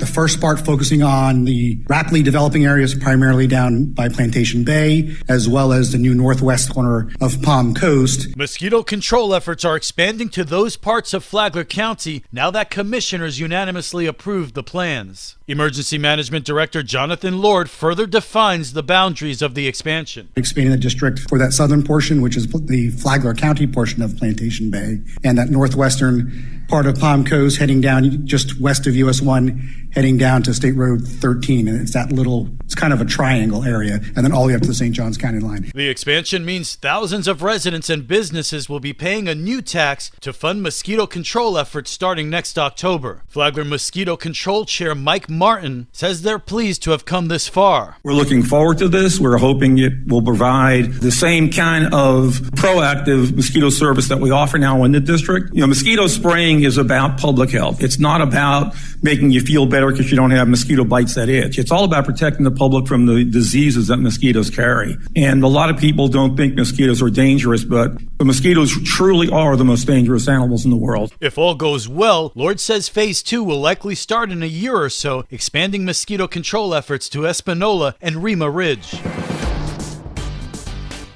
first part focusing on the rapidly developing areas, primarily down by Plantation Bay, as well as the new northwest corner of Palm Coast. Mosquito control efforts are expanding to those parts of Flagler County now that commissioners unanimously approved the plans. Emergency Management Director Jonathan Lord further defines the boundaries of the expansion. Expanding the district for that southern portion, which is the Flagler County portion of Plantation Bay, and that northwestern part of Palm Coast heading down just west of US 1, heading down to State Road 13. And it's kind of a triangle area, and then all the way up to the St. Johns County line. The expansion means thousands of residents and businesses will be paying a new tax to fund mosquito control efforts starting next October. Flagler Mosquito Control Chair Mike Martin says they're pleased to have come this far. We're looking forward to this. We're hoping it will provide the same kind of proactive mosquito service that we offer now in the district. Mosquito spraying is about public health. It's not about making you feel better because you don't have mosquito bites that itch. It's all about protecting the public from the diseases that mosquitoes carry. And a lot of people don't think mosquitoes are dangerous, but the mosquitoes truly are the most dangerous animals in the world. If all goes well, Lord says phase 2 will likely start in a year or so, expanding mosquito control efforts to Espanola and Rima Ridge.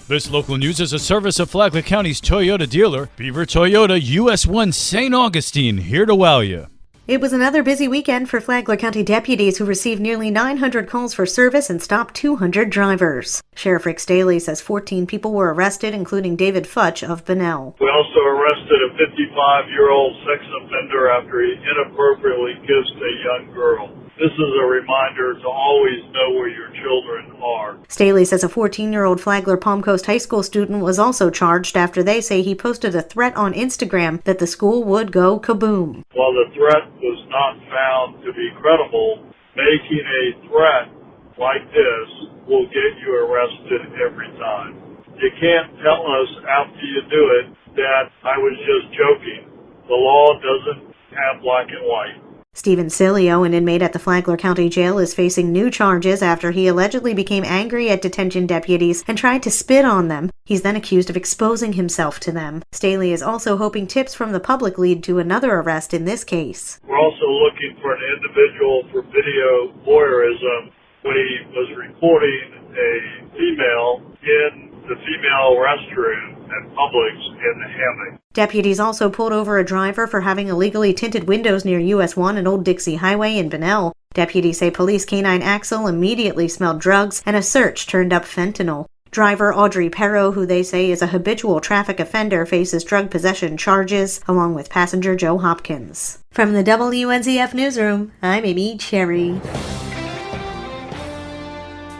This local news is a service of Flagler County's Toyota dealer, Beaver Toyota, US 1 St. Augustine, here to wow you. It was another busy weekend for Flagler County deputies who received nearly 900 calls for service and stopped 200 drivers. Sheriff Rick Staley says 14 people were arrested, including David Futch of Bunnell. We also arrested a 55-year-old sex offender after he inappropriately kissed a young girl. This is a reminder to always know where your children are. Staley says a 14-year-old Flagler Palm Coast High School student was also charged after they say he posted a threat on Instagram that the school would go kaboom. While the threat was not found to be credible, making a threat like this will get you arrested every time. You can't tell us after you do it that I was just joking. The law doesn't have black and white. Stephen Cilio, an inmate at the Flagler County Jail, is facing new charges after he allegedly became angry at detention deputies and tried to spit on them. He's then accused of exposing himself to them. Staley is also hoping tips from the public lead to another arrest in this case. We're also looking for an individual for video voyeurism when he was recording a female in the female restroom at Publix in the hammock. Deputies also pulled over a driver for having illegally tinted windows near US 1 and Old Dixie Highway in Bunnell. Deputies say Police Canine Axel immediately smelled drugs and a search turned up fentanyl. Driver Audrey Perro, who they say is a habitual traffic offender, faces drug possession charges, along with passenger Joe Hopkins. From the WNZF Newsroom, I'm Amy Cherry.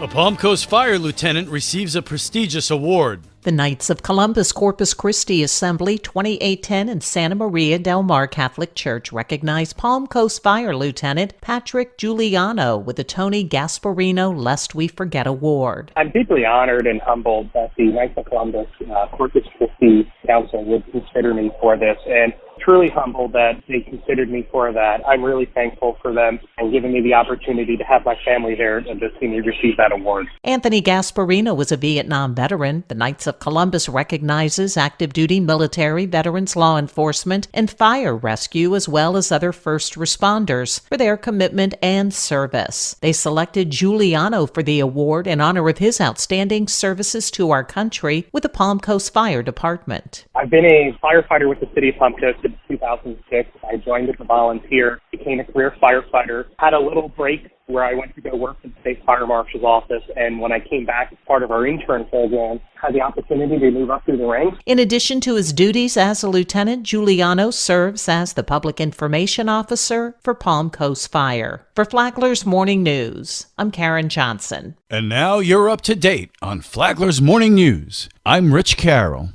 A Palm Coast Fire lieutenant receives a prestigious award. The Knights of Columbus Corpus Christi Assembly 2810 and Santa Maria Del Mar Catholic Church recognize Palm Coast Fire Lieutenant Patrick Giuliano with the Tony Gasparino Lest We Forget Award. I'm deeply honored and humbled that the Knights of Columbus Corpus Christi Council would consider me for this, and truly humbled that they considered me for that. I'm really thankful for them and giving me the opportunity to have my family there and to see me receive that award. Anthony Gasparino was a Vietnam veteran. The Knights of Columbus recognizes active duty military, veterans, law enforcement, and fire rescue, as well as other first responders, for their commitment and service. They selected Giuliano for the award in honor of his outstanding services to our country with the Palm Coast Fire Department. I've been a firefighter with the city of Palm Coast since 2006. I joined as a volunteer, became a career firefighter, had a little break where I went to go work for the state fire marshal's office, and when I came back as part of our intern program, had the opportunity to move up through the ranks. In addition to his duties as a lieutenant, Giuliano serves as the public information officer for Palm Coast Fire. For Flagler's Morning News, I'm Karen Johnson. And now you're up to date on Flagler's Morning News. I'm Rich Carroll.